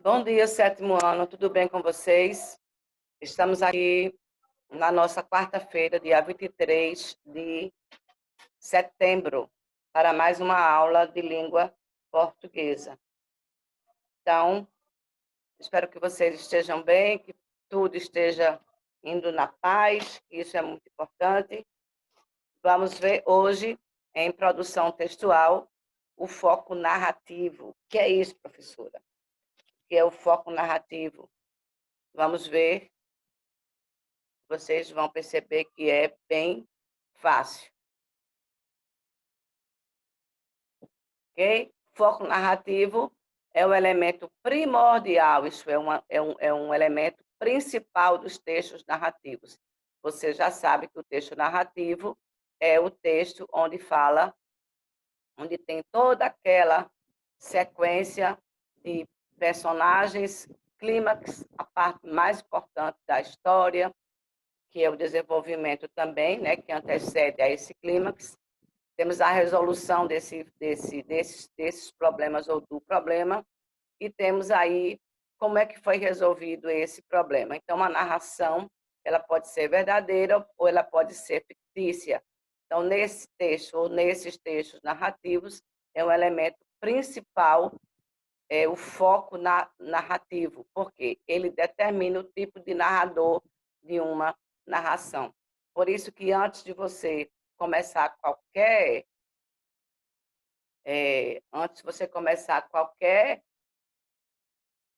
Bom dia, sétimo ano, tudo bem com vocês? Estamos aqui na nossa quarta-feira, dia 23 de setembro, para mais uma aula de língua portuguesa. Então, espero que vocês estejam bem, que tudo esteja indo na paz, isso é muito importante. Vamos ver hoje, em produção textual, o foco narrativo. O que é isso, professora? O que é o foco narrativo? Vamos ver. Vocês vão perceber que é bem fácil, ok? Foco narrativo é o elemento primordial, isso é um elemento principal dos textos narrativos. Você já sabe que o texto narrativo é o texto onde tem toda aquela sequência de personagens, clímax, a parte mais importante da história, que é o desenvolvimento também, né, que antecede a esse clímax. Temos a resolução desses problemas ou do problema, e temos aí como é que foi resolvido esse problema. Então, a narração, ela pode ser verdadeira ou ela pode ser fictícia. Então, nesse texto ou nesses textos narrativos, é um elemento principal, o foco narrativo, porque ele determina o tipo de narrador de uma narração. Por isso que antes de você começar qualquer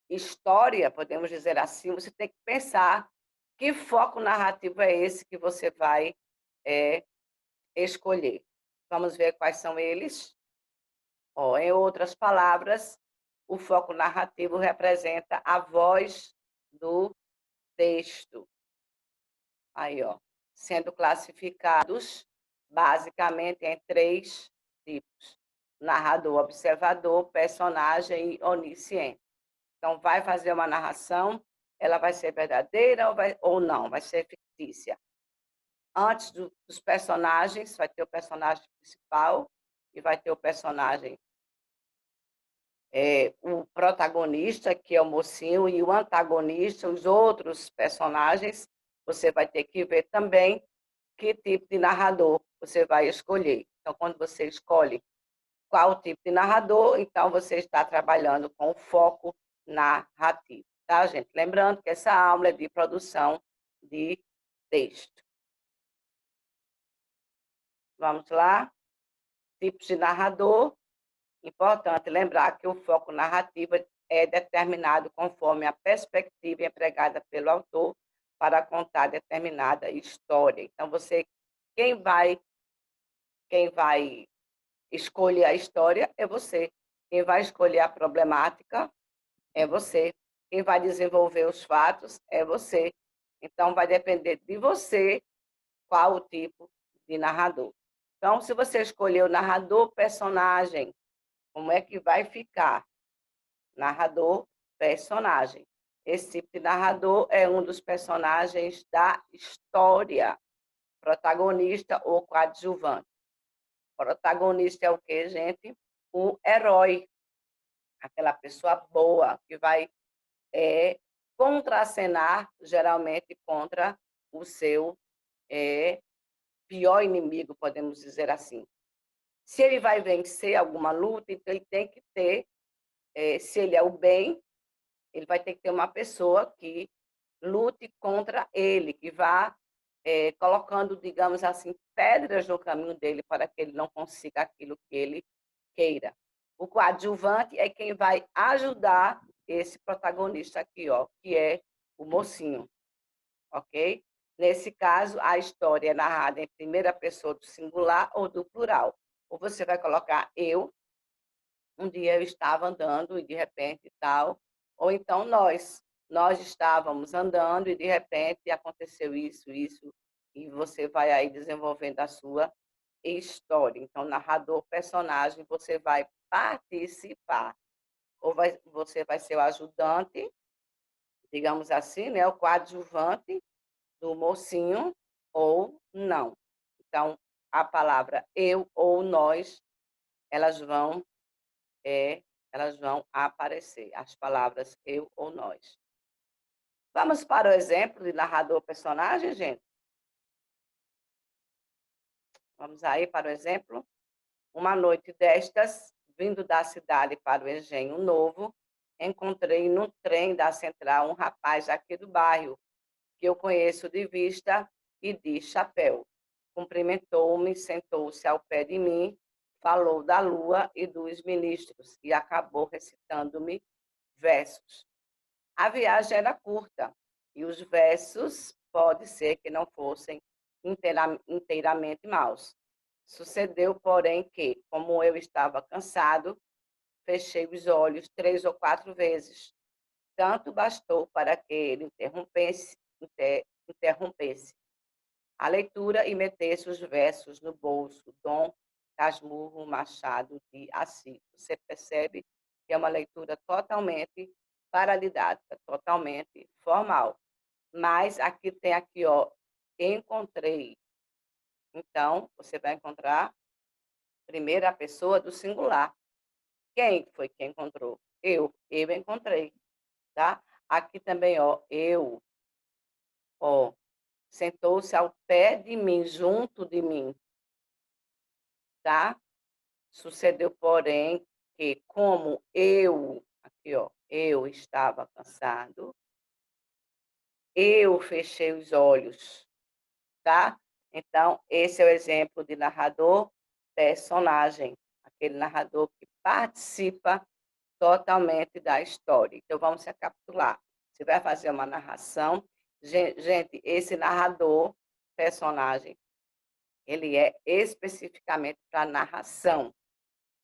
história, podemos dizer assim, você tem que pensar que foco narrativo é esse que você vai escolher. Vamos ver quais são eles. Em outras palavras, o foco narrativo representa a voz do texto. Aí, sendo classificados basicamente em 3 tipos: narrador, observador, personagem e onisciente. Então, vai fazer uma narração, ela vai ser verdadeira ou não, vai ser fictícia. Antes dos personagens, vai ter o personagem principal e vai ter o personagem, o protagonista, que é o mocinho, e o antagonista, os outros personagens. Você vai ter que ver também que tipo de narrador você vai escolher. Então, quando você escolhe qual tipo de narrador, então você está trabalhando com o foco narrativo, tá, gente? Lembrando que essa aula é de produção de texto. Vamos lá? Tipos de narrador. Importante lembrar que o foco narrativo é determinado conforme a perspectiva empregada pelo autor para contar determinada história. Então, quem vai escolher a história é você. Quem vai escolher a problemática é você. Quem vai desenvolver os fatos é você. Então, vai depender de você qual o tipo de narrador. Então, se você escolher o narrador personagem, como é que vai ficar? Narrador personagem. Esse tipo de narrador é um dos personagens da história, protagonista ou coadjuvante. Protagonista é o quê, gente? O herói, aquela pessoa boa que vai contracenar, geralmente, contra o seu pior inimigo, podemos dizer assim. Se ele vai vencer alguma luta, então ele tem que ter, se ele é o bem, ele vai ter que ter uma pessoa que lute contra ele, que vá colocando, digamos assim, pedras no caminho dele para que ele não consiga aquilo que ele queira. O coadjuvante é quem vai ajudar esse protagonista aqui, que é o mocinho, ok? Nesse caso, a história é narrada em primeira pessoa do singular ou do plural. Ou você vai colocar eu, um dia eu estava andando e de repente tal, ou então nós estávamos andando e de repente aconteceu isso, e você vai aí desenvolvendo a sua história. Então, narrador, personagem, você vai participar. Você vai ser o ajudante, digamos assim, né, o coadjuvante do mocinho, ou não. Então, a palavra eu ou nós, elas vão elas vão aparecer, as palavras eu ou nós. Vamos para o exemplo de narrador-personagem, gente? Vamos aí para o exemplo. Uma noite destas, vindo da cidade para o Engenho Novo, encontrei no trem da central um rapaz aqui do bairro, que eu conheço de vista e de chapéu. Cumprimentou-me, sentou-se ao pé de mim, falou da lua e dos ministros e acabou recitando-me versos. A viagem era curta e os versos pode ser que não fossem inteiramente maus. Sucedeu, porém, que, como eu estava cansado, fechei os olhos 3 ou 4 vezes. Tanto bastou para que ele interrompesse a leitura e metesse os versos no bolso. Dom Casmurro Machado de Assis. Você percebe que é uma leitura totalmente paradidática, totalmente formal. Mas aqui tem aqui, ó, encontrei. Então, você vai encontrar primeira pessoa do singular. Quem foi que encontrou? Eu encontrei, tá? Aqui também, ó, sentou-se ao pé de mim, junto de mim, tá? Sucedeu, porém, que como aqui, ó, eu estava cansado, eu fechei os olhos, tá? Então, esse é o exemplo de narrador personagem, aquele narrador que participa totalmente da história. Então, vamos recapitular. Você vai fazer uma narração. Gente, esse narrador, personagem, ele é especificamente para narração,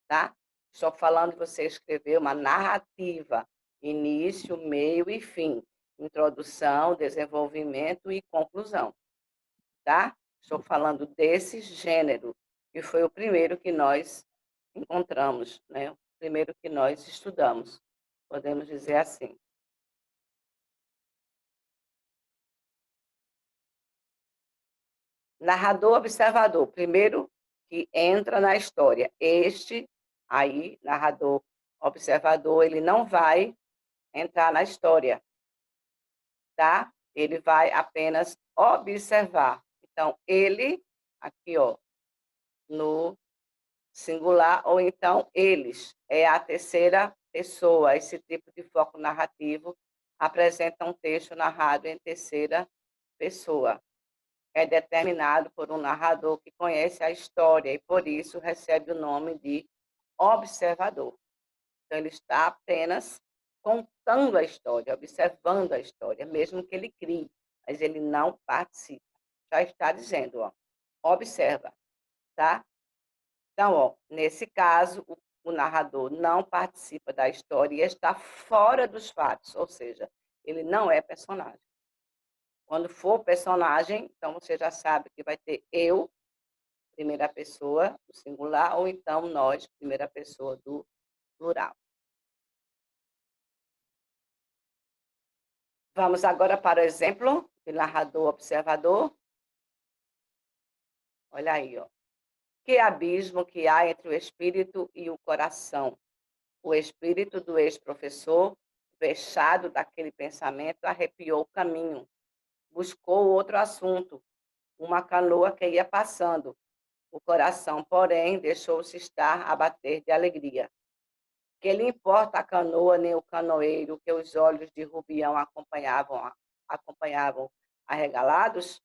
tá? Estou falando de você escrever uma narrativa, início, meio e fim, introdução, desenvolvimento e conclusão, tá? Estou falando desse gênero, que foi o primeiro que nós encontramos, né? O primeiro que nós estudamos, podemos dizer assim. Narrador observador, primeiro que entra na história. Este aí, narrador observador, ele não vai entrar na história, tá? Ele vai apenas observar. Então, ele, aqui, ó, no singular, ou então eles, é a terceira pessoa. Esse tipo de foco narrativo apresenta um texto narrado em terceira pessoa. É determinado por um narrador que conhece a história e, por isso, recebe o nome de observador. Então, ele está apenas contando a história, observando a história, mesmo que ele crie, mas ele não participa. Já está dizendo, ó, observa, tá? Então, ó, nesse caso, o narrador não participa da história e está fora dos fatos, ou seja, ele não é personagem. Quando for personagem, então você já sabe que vai ter eu, primeira pessoa do singular, ou então nós, primeira pessoa do plural. Vamos agora para o exemplo de narrador-observador. Olha aí, ó. Que abismo que há entre o espírito e o coração. O espírito do ex-professor, vexado daquele pensamento, arrepiou o caminho. Buscou outro assunto, uma canoa que ia passando. O coração, porém, deixou-se estar a bater de alegria. Que lhe importa a canoa nem o canoeiro que os olhos de Rubião acompanhavam arregalados?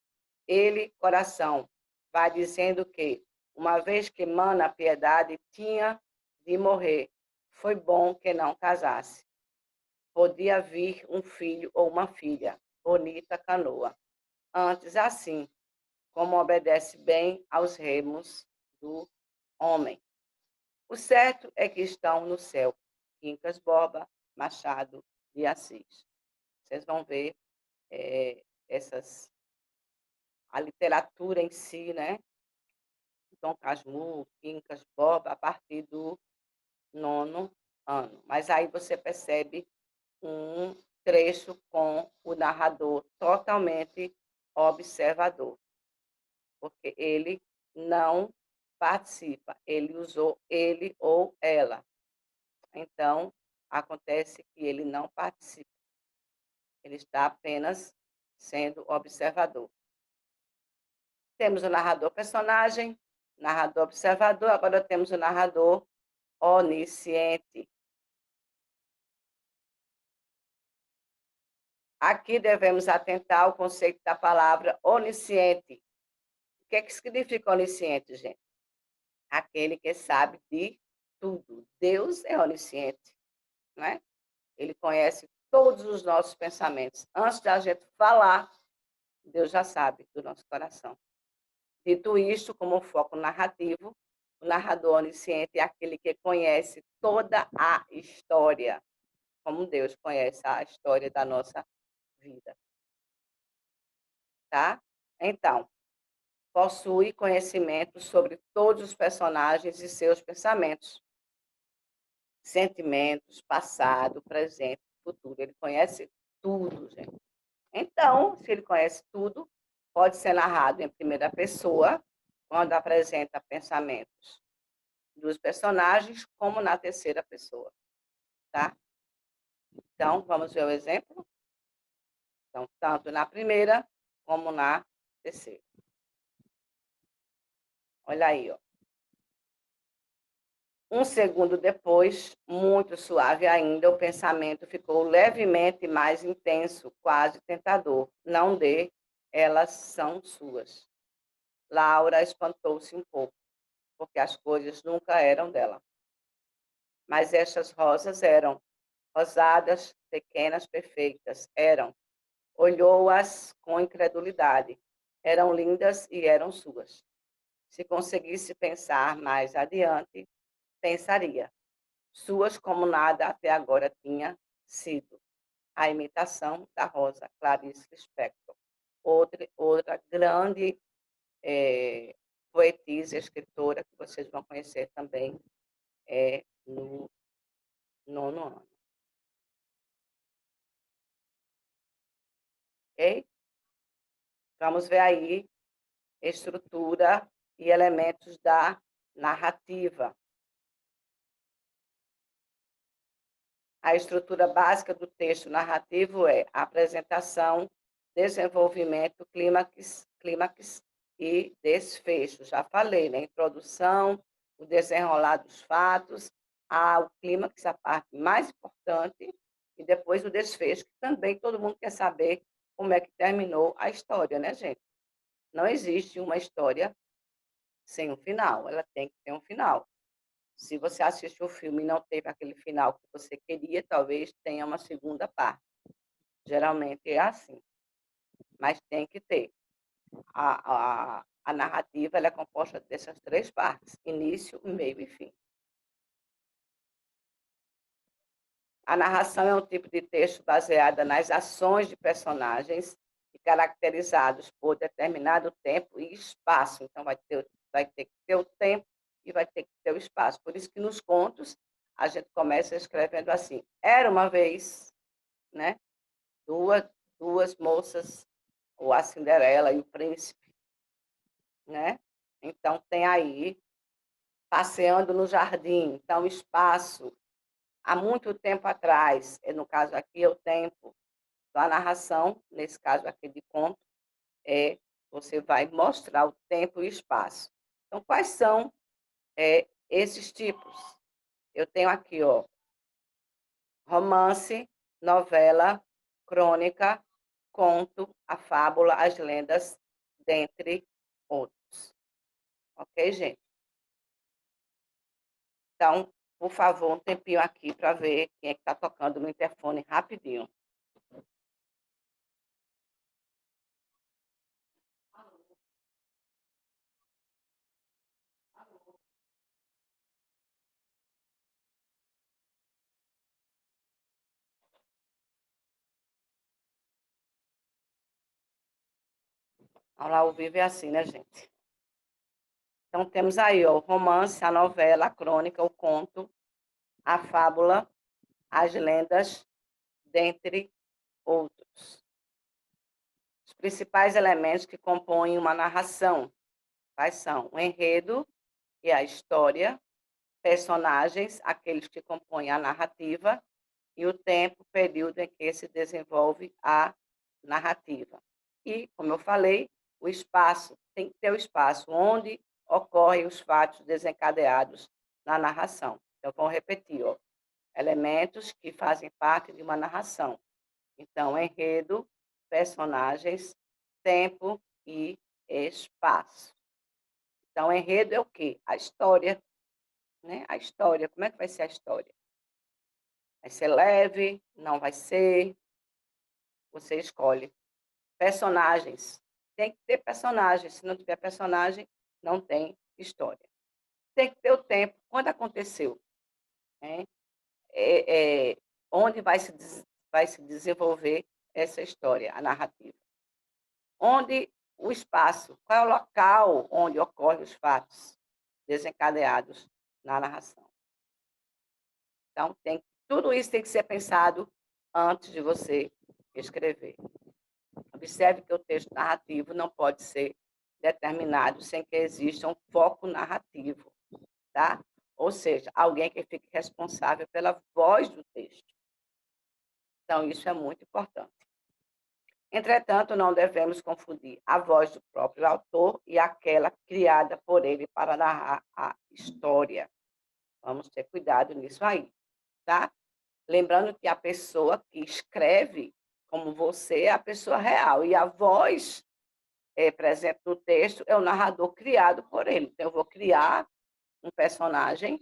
Ele, coração, vai dizendo que, uma vez que mana a piedade tinha de morrer, foi bom que não casasse. Podia vir um filho ou uma filha, bonita canoa. Antes, assim, como obedece bem aos remos do homem. O certo é que estão no céu. Quincas Borba, Machado de Assis. Vocês vão ver a literatura em si, né? Dom Casmurro, Quincas Borba, a partir do 9º ano. Mas aí você percebe um trecho com o narrador totalmente observador, porque ele não participa, ele usou ele ou ela. Então, acontece que ele não participa. Ele está apenas sendo observador. Temos o narrador-personagem, narrador-observador, agora temos o narrador onisciente. Aqui devemos atentar ao conceito da palavra onisciente. O que é que significa onisciente, gente? Aquele que sabe de tudo. Deus é onisciente, né? Ele conhece todos os nossos pensamentos. Antes da gente falar, Deus já sabe do nosso coração. Dito isto, como foco narrativo, o narrador onisciente é aquele que conhece toda a história, como Deus conhece a história da nossa vida. Tá? Então, possui conhecimento sobre todos os personagens e seus pensamentos, sentimentos, passado, presente, futuro. Ele conhece tudo, gente. Então, se ele conhece tudo, pode ser narrado em primeira pessoa, quando apresenta pensamentos dos personagens, como na terceira pessoa, tá? Então, vamos ver o exemplo? Então, tanto na primeira como na terceira. Olha aí, ó. Um segundo depois, muito suave ainda, o pensamento ficou levemente mais intenso, quase tentador. Não dê, elas são suas. Laura espantou-se um pouco, porque as coisas nunca eram dela. Mas estas rosas eram rosadas, pequenas, perfeitas. Eram. Olhou-as com incredulidade. Eram lindas e eram suas. Se conseguisse pensar mais adiante, pensaria. Suas como nada até agora tinha sido. A imitação da Rosa Clarice Lispector. Outra grande poetisa, escritora, que vocês vão conhecer também no nono ano. Ok? Vamos ver aí estrutura e elementos da narrativa. A estrutura básica do texto narrativo é apresentação, desenvolvimento, clímax e desfecho. Já falei, né? Introdução, o desenrolar dos fatos, o clímax, a parte mais importante, e depois o desfecho, que também todo mundo quer saber como é que terminou a história, né, gente? Não existe uma história sem um final, ela tem que ter um final. Se você assistiu o filme e não teve aquele final que você queria, talvez tenha uma segunda parte. Geralmente é assim, mas tem que ter. A narrativa ela é composta dessas três partes: início, meio e fim. A narração é um tipo de texto baseado nas ações de personagens e caracterizados por determinado tempo e espaço. Então, vai ter que ter o tempo e vai ter que ter o espaço. Por isso que nos contos a gente começa escrevendo assim: era uma vez, né? Duas moças, ou a Cinderela e o príncipe, né? Então tem aí passeando no jardim, então espaço. Há muito tempo atrás, no caso aqui é o tempo. Então, a narração, nesse caso aqui de conto, você vai mostrar o tempo e o espaço. Então, quais são esses tipos? Eu tenho aqui, ó, romance, novela, crônica, conto, a fábula, as lendas, dentre outros. Ok, gente? Então, por favor, um tempinho aqui para ver quem é que está tocando no interfone rapidinho. Aula ao vivo é assim, né, gente? Então, temos aí ó, o romance, a novela, a crônica, o conto, a fábula, as lendas, dentre outros. Os principais elementos que compõem uma narração, quais são? O enredo e a história, personagens, aqueles que compõem a narrativa, e o tempo, período em que se desenvolve a narrativa. E, como eu falei, o espaço, tem que ter o espaço onde ocorrem os fatos desencadeados na narração. Então, vamos repetir, ó, elementos que fazem parte de uma narração. Então, enredo, personagens, tempo e espaço. Então, enredo é o quê? A história, né? A história, como é que vai ser a história? Vai ser leve? Não vai ser? Você escolhe. Personagens. Tem que ter personagens. Se não tiver personagem, não tem história. Tem que ter o tempo. Quando aconteceu? Né? Onde vai se desenvolver essa história, a narrativa? Onde o espaço? Qual é o local onde ocorrem os fatos desencadeados na narração? Então, tudo isso tem que ser pensado antes de você escrever. Observe que o texto narrativo não pode ser determinado sem que exista um foco narrativo, tá? Ou seja, alguém que fique responsável pela voz do texto. Então, isso é muito importante. Entretanto, não devemos confundir a voz do próprio autor e aquela criada por ele para narrar a história. Vamos ter cuidado nisso aí, tá? Lembrando que a pessoa que escreve, como você, é a pessoa real, e a voz presente no texto é o narrador criado por ele. Então, eu vou criar um personagem,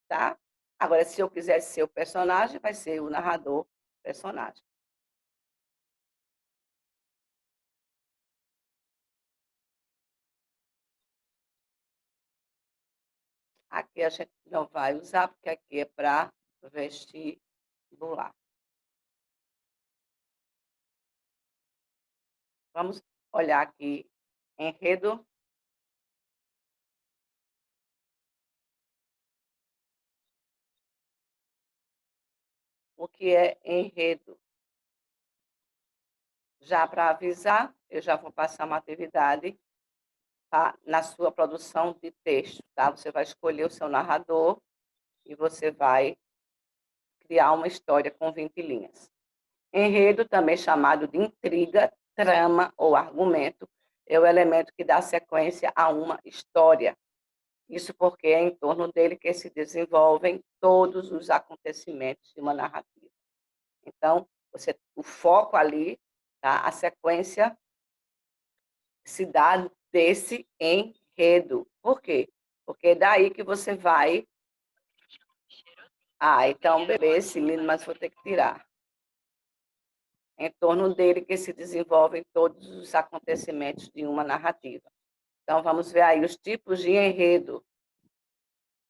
tá? Agora, se eu quiser ser o personagem, vai ser o narrador personagem. Aqui a gente não vai usar, porque aqui é para vestibular. Vamos olhar aqui, enredo. O que é enredo? Já para avisar, eu já vou passar uma atividade, tá? Na sua produção de texto, tá? Você vai escolher o seu narrador e você vai criar uma história com 20 linhas. Enredo, também chamado de intriga, trama ou argumento, é o elemento que dá sequência a uma história. Isso porque é em torno dele que se desenvolvem todos os acontecimentos de uma narrativa. Então, o foco ali, tá? A sequência se dá desse enredo. Por quê? Porque é daí que você vai. Ah, então, beleza, lindo, mas vou ter que tirar. Em torno dele que se desenvolvem todos os acontecimentos de uma narrativa. Então, vamos ver aí os tipos de enredo.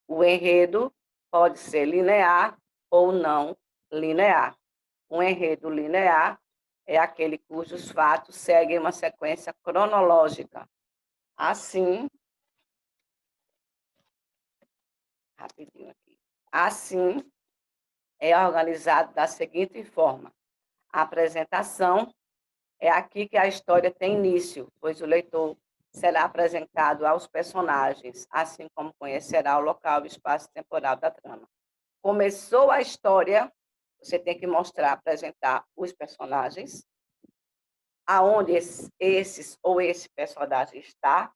O enredo pode ser linear ou não linear. Um enredo linear é aquele cujos fatos seguem uma sequência cronológica. Assim, rapidinho aqui. Assim, é organizado da seguinte forma: a apresentação é aqui que a história tem início, pois o leitor será apresentado aos personagens, assim como conhecerá o local, o espaço temporal da trama. Começou a história, você tem que mostrar, apresentar os personagens, aonde esses ou esse personagem está,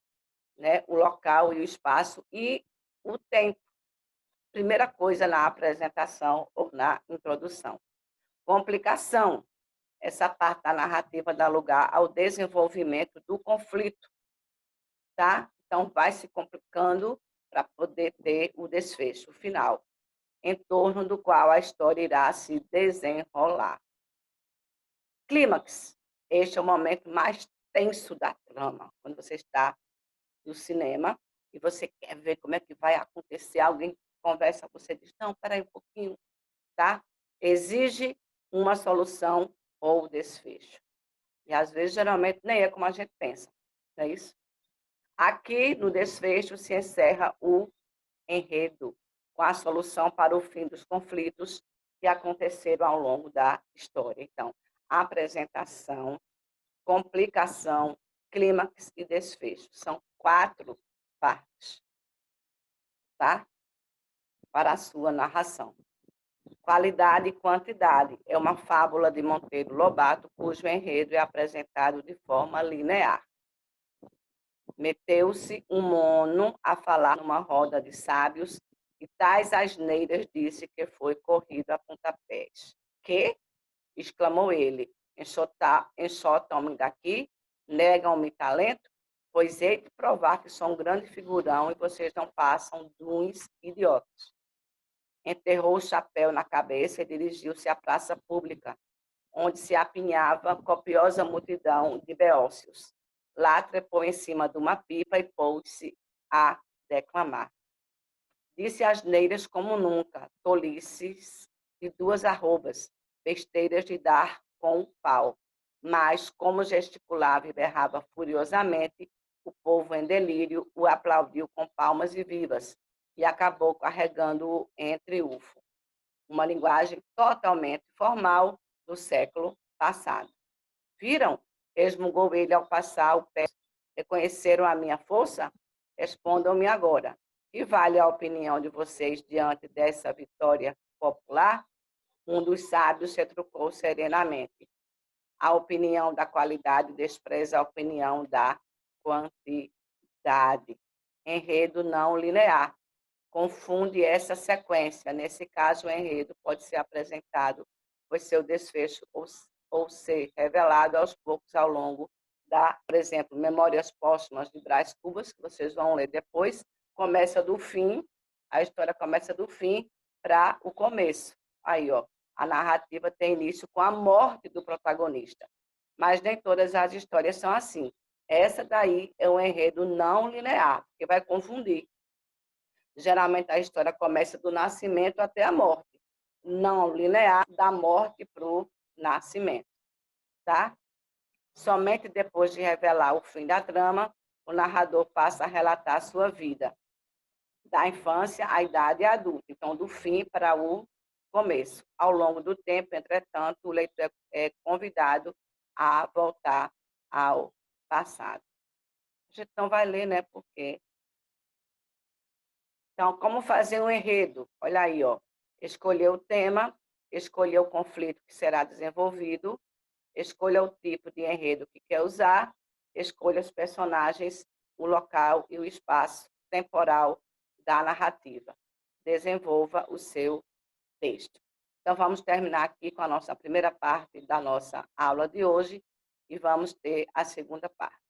né? O local e o espaço e o tempo. Primeira coisa na apresentação ou na introdução. Complicação. Essa parte da narrativa dá lugar ao desenvolvimento do conflito, tá? Então, vai se complicando para poder ter o desfecho final, em torno do qual a história irá se desenrolar. Clímax. Este é o momento mais tenso da trama, quando você está no cinema e você quer ver como é que vai acontecer, alguém conversa com você e diz, não, espera aí um pouquinho, tá? Exige uma solução ou desfecho. E, às vezes, geralmente, nem é como a gente pensa, não é isso? Aqui, no desfecho, se encerra o enredo, com a solução para o fim dos conflitos que aconteceram ao longo da história. Então, apresentação, complicação, clímax e desfecho. São 4 partes, tá? para a sua narração. Qualidade e quantidade é uma fábula de Monteiro Lobato, cujo enredo é apresentado de forma linear. Meteu-se um mono a falar numa roda de sábios e tais asneiras disse que foi corrido a pontapés. Que? Exclamou ele. Enxotam-me daqui? Negam-me talento? Pois hei de provar que sou um grande figurão e vocês não passam de uns idiotas. Enterrou o chapéu na cabeça e dirigiu-se à praça pública, onde se apinhava copiosa multidão de beócios. Lá trepou em cima de uma pipa e pôs-se a declamar. Disse asneiras como nunca, tolices de duas arrobas, besteiras de dar com o pau. Mas, como gesticulava e berrava furiosamente, o povo em delírio o aplaudiu com palmas e vivas e acabou carregando-o em triunfo. Uma linguagem totalmente formal do século passado. Viram? Resmungou ele ao passar o pé. Reconheceram a minha força? Respondam-me agora. Que vale a opinião de vocês diante dessa vitória popular? Um dos sábios retrucou serenamente. A opinião da qualidade despreza a opinião da quantidade. Enredo não linear. Confunde essa sequência. Nesse caso, o enredo pode ser apresentado, pois seu desfecho ou ser revelado aos poucos ao longo da, por exemplo, Memórias Póstumas de Brás Cubas, que vocês vão ler depois, começa do fim, a história começa do fim para o começo. Aí, ó, a narrativa tem início com a morte do protagonista. Mas nem todas as histórias são assim. Essa daí é um enredo não linear, que vai confundir. Geralmente a história começa do nascimento até a morte, não linear da morte para o nascimento, tá? Somente depois de revelar o fim da trama, o narrador passa a relatar a sua vida, da infância à idade adulta, então do fim para o começo. Ao longo do tempo, entretanto, o leitor é convidado a voltar ao passado. A gente não vai ler, né? Porque então, como fazer um enredo? Olha aí, ó. Escolher o tema, escolher o conflito que será desenvolvido, escolha o tipo de enredo que quer usar, escolha os personagens, o local e o espaço temporal da narrativa. Desenvolva o seu texto. Então, vamos terminar aqui com a nossa primeira parte da nossa aula de hoje e vamos ter a segunda parte.